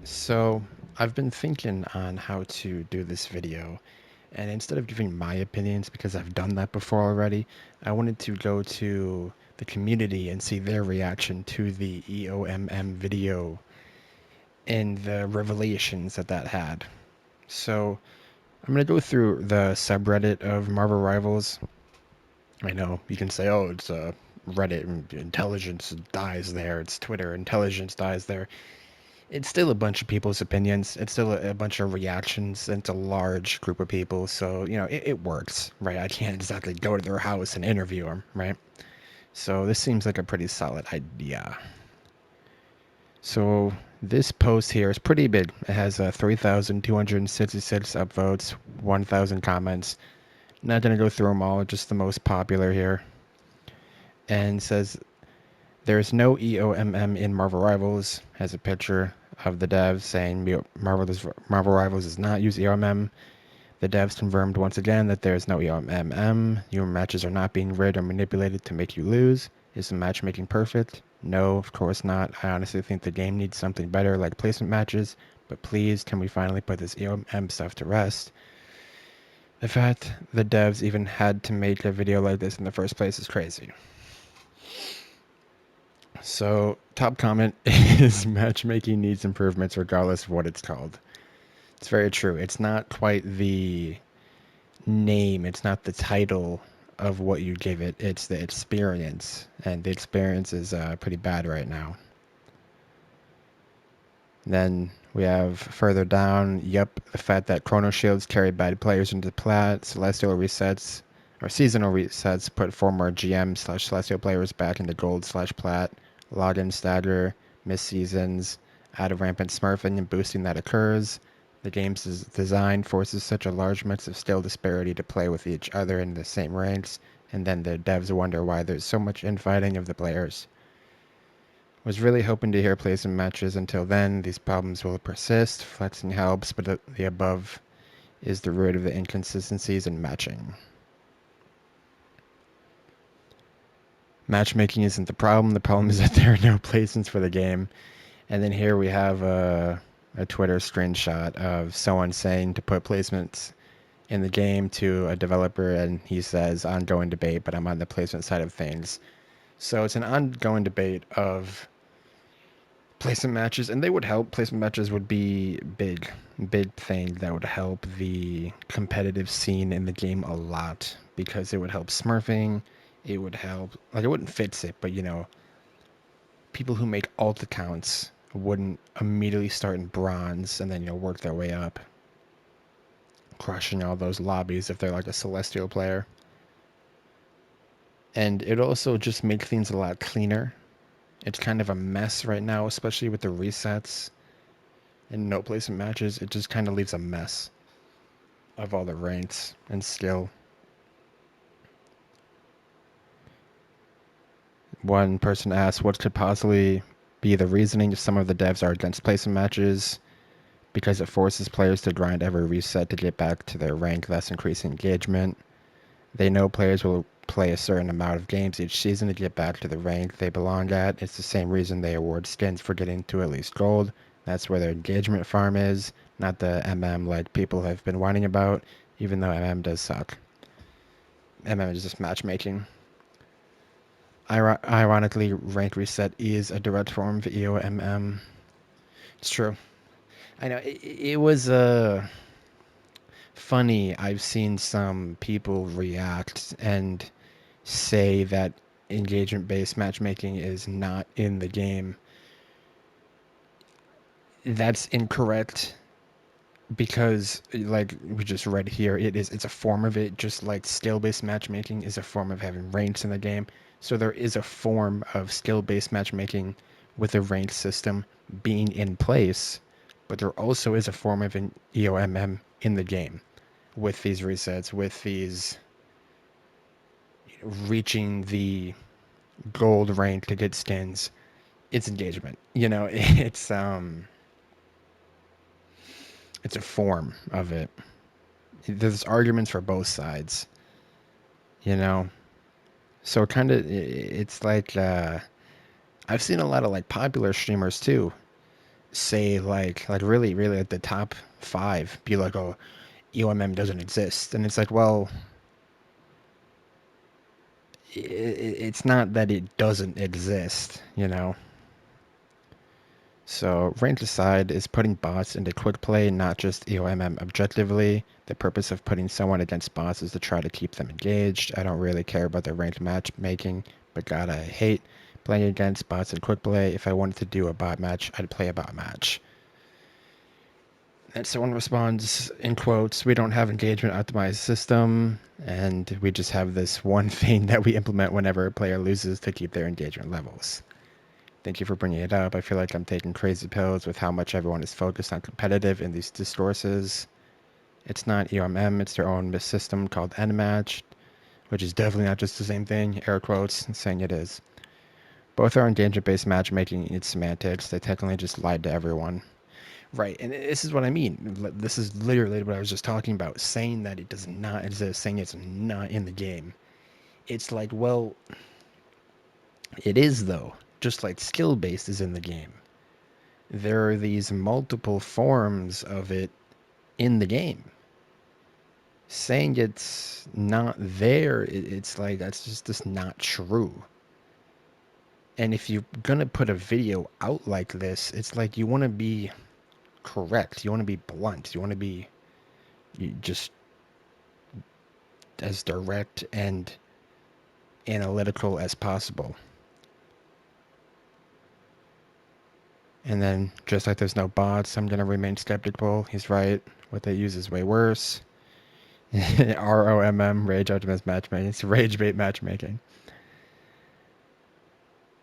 So I've been thinking on how to do this video, and instead of giving my opinions, because I've done that before already, I wanted to go to the community and see their reaction to the EOMM video and the revelations that had. So I'm going to go through the subreddit of Marvel Rivals. I know you can say, oh, it's Reddit, intelligence dies there, it's Twitter, intelligence dies there. It's still a bunch of people's opinions. It's still a bunch of reactions. It's a large group of people, so it works, right? I can't exactly go to their house and interview them, right? So this seems like a pretty solid idea. So this post here is pretty big. It has 3,266 upvotes, 1,000 comments. Not gonna go through them all, just the most popular here. And says there's no EOMM in Marvel Rivals. Has a picture of the devs saying Marvel Rivals does not use EOMM. The devs confirmed once again that there is no EOMM. Your matches are not being rigged or manipulated to make you lose. Is the matchmaking perfect? No, of course not. I honestly think the game needs something better like placement matches, but please, can we finally put this EOMM stuff to rest? The fact the devs even had to make a video like this in the first place is crazy. So, top comment is matchmaking needs improvements regardless of what it's called. It's very true. It's not quite the name, it's not the title of what you give it, it's the experience. And the experience is pretty bad right now. Then we have further down, yep, the fact that Chrono Shields carry bad players into plat, Celestial resets, or seasonal resets put former GM slash Celestial players back into gold slash plat, login stagger, missed seasons, out of rampant smurfing and boosting that occurs. The game's design forces such a large mix of skill disparity to play with each other in the same ranks, and then the devs wonder why there's so much infighting of the players. Was really hoping to hear placement matches. Until then, these problems will persist. Flexing helps, but the above is the root of the inconsistencies in matching. Matchmaking isn't the problem. The problem is that there are no placements for the game. And then here we have a Twitter screenshot of someone saying to put placements in the game to a developer, and he says ongoing debate, but I'm on the placement side of things. So it's an ongoing debate of placement matches, and they would help. Placement matches would be big thing that would help the competitive scene in the game a lot, because it would help smurfing. It would help, like, it wouldn't fix it, but people who make alt accounts wouldn't immediately start in bronze and then work their way up, crushing all those lobbies if they're like a celestial player. And it also just make things a lot cleaner. It's kind of a mess right now, especially with the resets and no placement matches. It just kind of leaves a mess of all the ranks and skill. One person asked what could possibly be the reasoning if some of the devs are against placement matches, because it forces players to grind every reset to get back to their rank, thus increasing engagement. They know players will play a certain amount of games each season to get back to the rank they belong at. It's the same reason they award skins for getting to at least gold. That's where their engagement farm is, not the MM like people have been whining about, even though MM does suck. MM is just matchmaking. Ironically, rank reset is a direct form of EOMM. It's true. I know it was funny. I've seen some people react and say that engagement-based matchmaking is not in the game. That's incorrect, because, like we just read here, it's a form of it, just like skill-based matchmaking is a form of having ranks in the game. So there is a form of skill-based matchmaking with a ranked system being in place, but there also is a form of an EOMM in the game with these resets, with these reaching the gold rank to get skins. It's engagement. It's a form of it. There's arguments for both sides, you know. So kind of, it's like I've seen a lot of like popular streamers too, say like really at the top five be like, oh, EOMM doesn't exist, and it's like, well, it's not that it doesn't exist, you know. So range aside is putting bots into quick play, not just EOMM objectively. The purpose of putting someone against bots is to try to keep them engaged. I don't really care about their ranked matchmaking, but God, I hate playing against bots in quick play. If I wanted to do a bot match, I'd play a bot match. And someone responds in quotes, we don't have engagement optimized system, and we just have this one thing that we implement whenever a player loses to keep their engagement levels. Thank you for bringing it up. I feel like I'm taking crazy pills with how much everyone is focused on competitive in these discourses. It's not EOMM, it's their own system called nmatch, which is definitely not just the same thing, air quotes, saying it is. Both are engagement-based matchmaking, it's semantics. They technically just lied to everyone. Right, and this is what I mean. This is literally what I was just talking about, saying that it does not exist, saying it's not in the game. It's like, well, it is though. Just like skill-based is in the game. There are these multiple forms of it in the game. Saying it's not there, it's like that's just not true. And if you're gonna put a video out like this, it's like you want to be correct. You want to be blunt. You want to be just as direct and analytical as possible. And then, just like there's no bots, I'm gonna remain skeptical. He's right. What they use is way worse. ROMM, rage optimized matchmaking. It's rage bait matchmaking.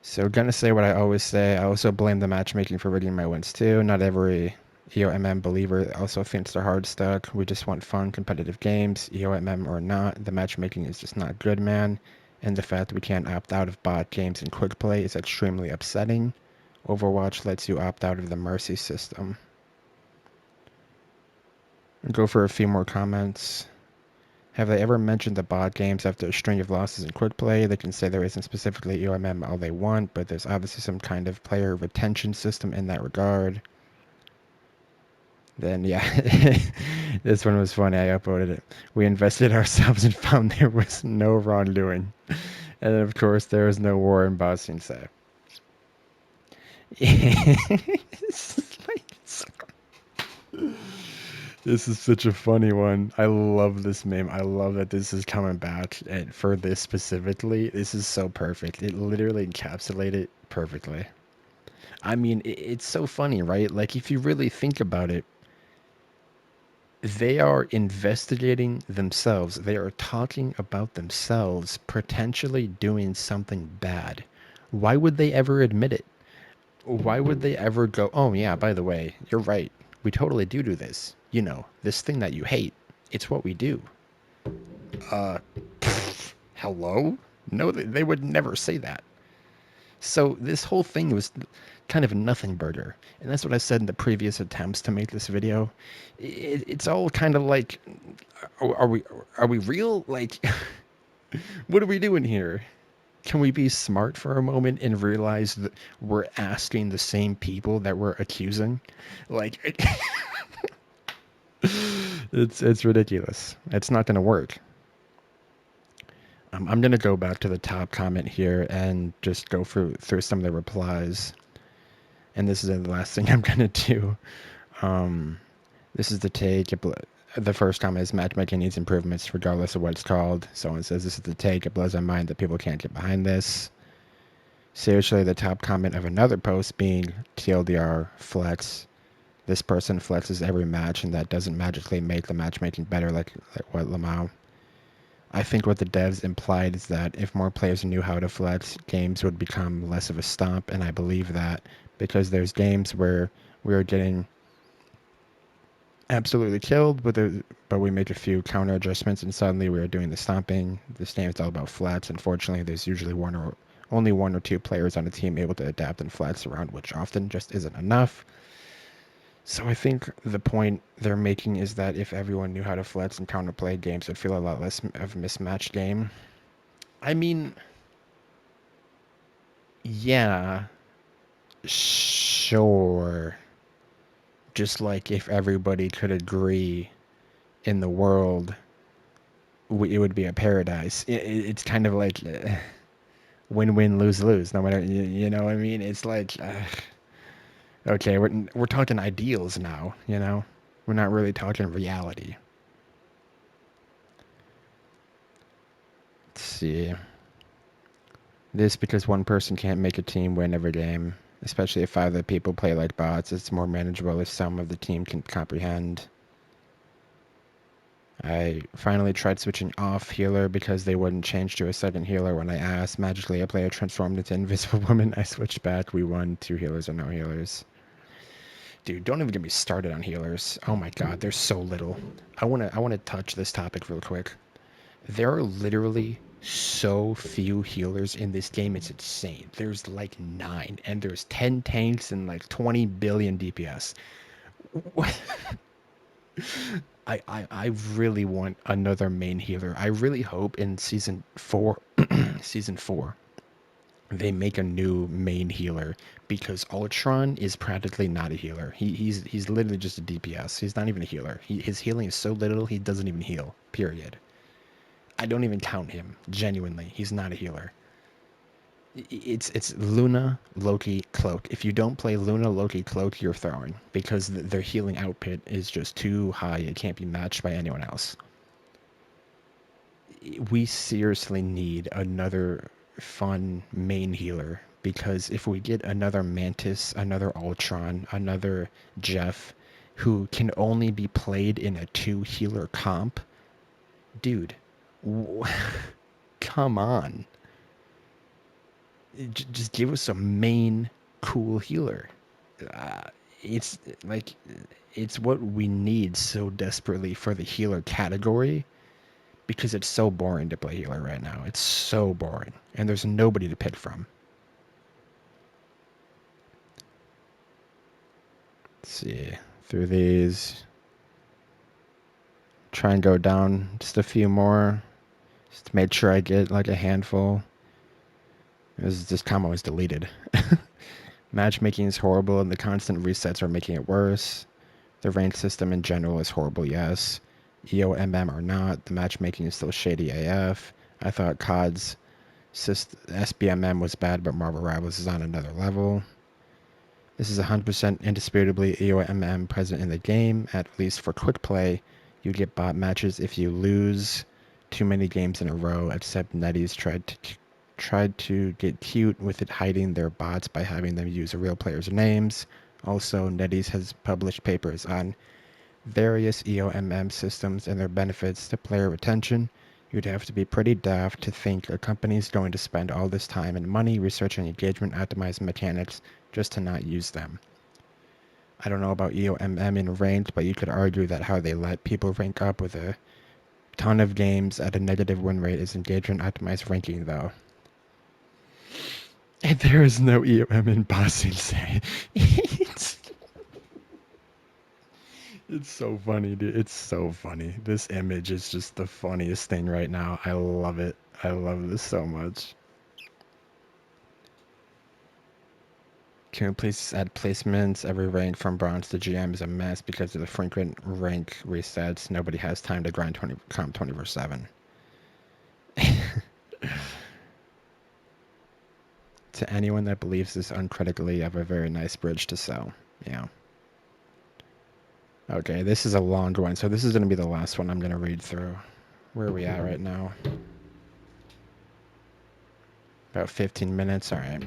So gonna say what I always say. I also blame the matchmaking for rigging my wins too. Not every EOMM believer also thinks they're hard stuck. We just want fun, competitive games, EOMM or not. The matchmaking is just not good, man. And the fact that we can't opt out of bot games in quick play is extremely upsetting. Overwatch lets you opt out of the mercy system. I'll go for a few more comments. Have they ever mentioned the bot games after a string of losses in quick play? They can say there isn't specifically EOMM all they want, but there's obviously some kind of player retention system in that regard. Then, yeah, this one was funny. I uploaded it. We invested ourselves and found there was no wrongdoing. And then, of course, there was no war in Boston, so. This is such a funny one. I love this meme. I love that this is coming back, and for this specifically, this is so perfect. It literally encapsulated it perfectly. I mean, it's so funny, right? Like, if you really think about it, they are investigating themselves. They are talking about themselves potentially doing something bad. Why would they ever admit it? Why would they ever go, oh, yeah, by the way, you're right. We totally do this. You know, this thing that you hate. It's what we do. Hello? No, they would never say that. So this whole thing was kind of a nothing burger. And that's what I said in the previous attempts to make this video. It's all kind of like, are we real? Like, what are we doing here? Can we be smart for a moment and realize that we're asking the same people that we're accusing? Like, it's ridiculous. It's not going to work. I'm going to go back to the top comment here and just go through some of the replies. And this is the last thing I'm going to do. This is the take. The first comment is matchmaking needs improvements regardless of what it's called. Someone says this is the take. It blows my mind that people can't get behind this. Seriously, the top comment of another post being TLDR flex. This person flexes every match, and that doesn't magically make the matchmaking better like what lmao. I think what the devs implied is that if more players knew how to flex, games would become less of a stomp, and I believe that because there's games where we are getting absolutely killed, but we make a few counter adjustments, and suddenly we are doing the stomping. This game is all about flats. Unfortunately, there's usually only one or two players on a team able to adapt and flats around, which often just isn't enough. So I think the point they're making is that if everyone knew how to flex and counterplay, games would feel a lot less of a mismatched game. I mean, yeah, sure. just like if everybody could agree in the world, it would be a paradise. It's kind of like win-win, lose-lose. No matter, you know what I mean? It's like, okay, we're talking ideals now. You know, we're not really talking reality. Let's see. This because one person can't make a team win every game, especially if 5 other people play like bots. It's more manageable if some of the team can comprehend. I finally tried switching off healer because they wouldn't change to a second healer when I asked. Magically, a player transformed into Invisible Woman. I switched back. We won 2 healers or no healers. Dude, don't even get me started on healers. Oh my god, there's so little. I wanna touch this topic real quick. There are literally so few healers in this game, it's insane. There's like 9, and there's 10 tanks and like 20 billion DPS. I really want another main healer. I really hope in season 4, season 4, they make a new main healer because Ultron is practically not a healer. He's literally just a DPS. He's not even a healer. His healing is so little he doesn't even heal. Period. I don't even count him. Genuinely, he's not a healer. It's Luna, Loki, Cloak. If you don't play Luna, Loki, Cloak, you're throwing because their healing output is just too high. It can't be matched by anyone else. We seriously need another fun main healer because if we get another Mantis, another Ultron, another Jeff who can only be played in a 2 healer comp, dude, come on. Just give us a main cool healer. Uh, it's like it's what we need so desperately for the healer category because it's so boring to play healer right now. It's so boring, and there's nobody to pick from. Let's see through these. Try and go down just a few more, just to make sure I get like a handful. This combo is deleted. Matchmaking is horrible, and the constant resets are making it worse. The rank system in general is horrible, yes. EOMM or not, the matchmaking is still shady AF. I thought COD's SBMM was bad, but Marvel Rivals is on another level. This is 100% indisputably EOMM present in the game, at least for quick play. You get bot matches if you lose too many games in a row, except netease tried to get cute with it hiding their bots by having them use a real player's names. Also, netease has published papers on various EOMM systems and their benefits to player retention. You'd have to be pretty daft to think a company's going to spend all this time and money researching engagement optimized mechanics just to not use them. I don't know about EOMM in ranked, but you could argue that how they let people rank up with a ton of games at a negative win rate is engagement optimized ranking, though. And there is no EOM in Bossing Say. It's so funny, dude. It's so funny. This image is just the funniest thing right now. I love it. I love this so much. Can we please add placements? Every rank from bronze to GM is a mess because of the frequent rank resets. Nobody has time to grind comp 24/7. To anyone that believes this uncritically, I have a very nice bridge to sell. Yeah. Okay, this is a long one, so this is going to be the last one I'm going to read through. Where are we at right now? About 15 minutes, alright.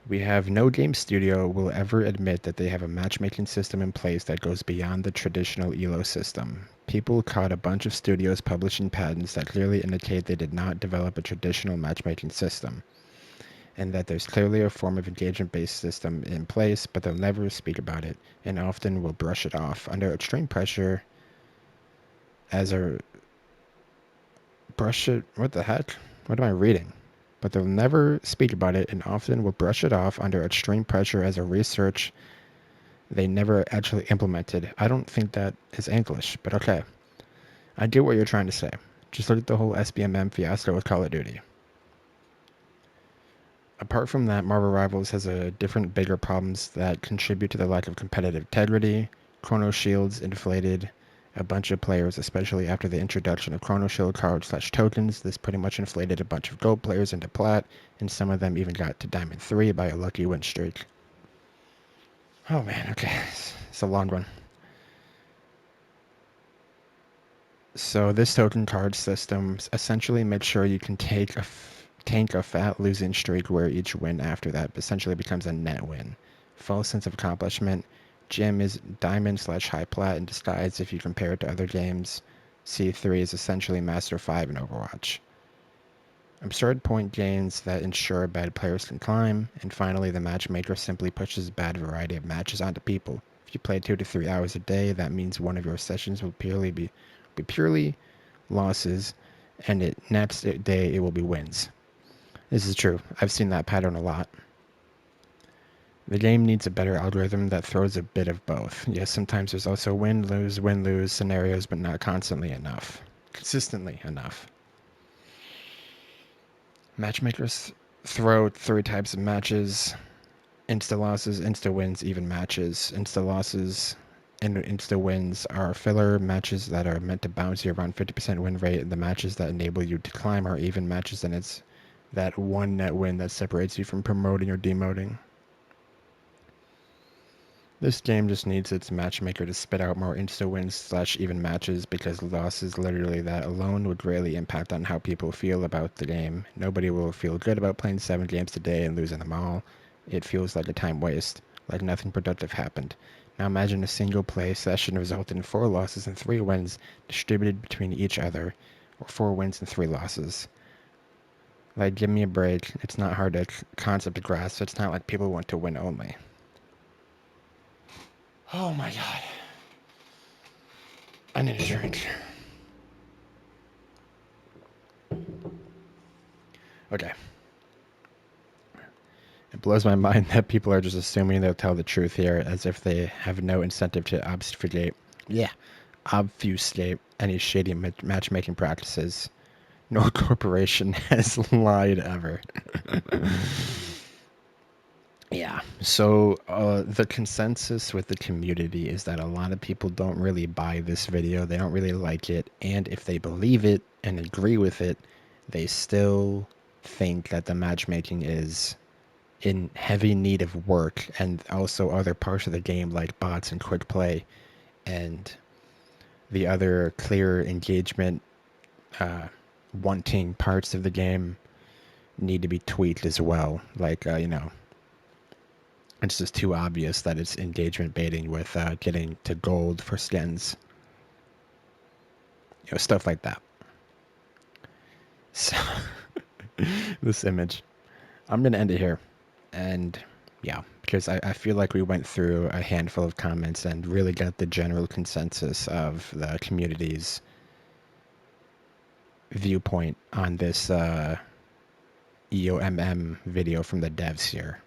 We have no game studio will ever admit that they have a matchmaking system in place that goes beyond the traditional ELO system. People caught a bunch of studios publishing patents that clearly indicate they did not develop a traditional matchmaking system, and that there's clearly a form of engagement-based system in place, but they'll never speak about it, and often will brush it off under extreme pressure as a brush it. What the heck? What am I reading? But they'll never speak about it and often will brush it off under extreme pressure as a research they never actually implemented. I don't think that is English, but okay. I get what you're trying to say. Just look at the whole SBMM fiasco with Call of Duty. Apart from that, Marvel Rivals has a different bigger problems that contribute to the lack of competitive integrity. Chrono Shields inflated a bunch of players, especially after the introduction of Chrono Shield cards / tokens. This pretty much inflated a bunch of gold players into plat, and some of them even got to Diamond 3 by a lucky win streak. Oh man, okay, it's a long one. So this token card system essentially makes sure you can tank a fat losing streak where each win after that essentially becomes a net win. False sense of accomplishment. Gem is diamond / high plat in disguise if you compare it to other games. C3 is essentially Master 5 in Overwatch. Absurd point gains that ensure bad players can climb. And finally, the matchmaker simply pushes bad variety of matches onto people. If you play 2 to 3 hours a day, that means one of your sessions will be purely losses, and next day it will be wins. This is true. I've seen that pattern a lot. The game needs a better algorithm that throws a bit of both. Yes, sometimes there's also win-lose scenarios, but not consistently enough. Matchmakers throw 3 types of matches: insta losses, insta wins, even matches. Insta losses and insta wins are filler matches that are meant to bounce you around 50% win rate, and the matches that enable you to climb are even matches, and it's that one net win that separates you from promoting or demoting. This game just needs its matchmaker to spit out more insta wins / even matches, because losses literally that alone would greatly impact on how people feel about the game. Nobody will feel good about playing 7 games a day and losing them all. It feels like a time waste, like nothing productive happened. Now imagine a single play session resulted in 4 losses and 3 wins distributed between each other, or 4 wins and 3 losses. Like, give me a break. It's not hard to concept to grasp. It's not like people want to win only. Oh my god. I need a drink. Okay. It blows my mind that people are just assuming they'll tell the truth here, as if they have no incentive to obfuscate any shady matchmaking practices. No corporation has lied ever. Yeah. So the consensus with the community is that a lot of people don't really buy this video. They don't really like it. And if they believe it and agree with it, they still think that the matchmaking is in heavy need of work, and also other parts of the game like bots and quick play and the other clear engagement wanting parts of the game need to be tweaked as well. Like, it's just too obvious that it's engagement baiting with getting to gold for skins. Stuff like that. So, this image. I'm going to end it here. And yeah, because I feel like we went through a handful of comments and really got the general consensus of the community's viewpoint on this EOMM video from the devs here.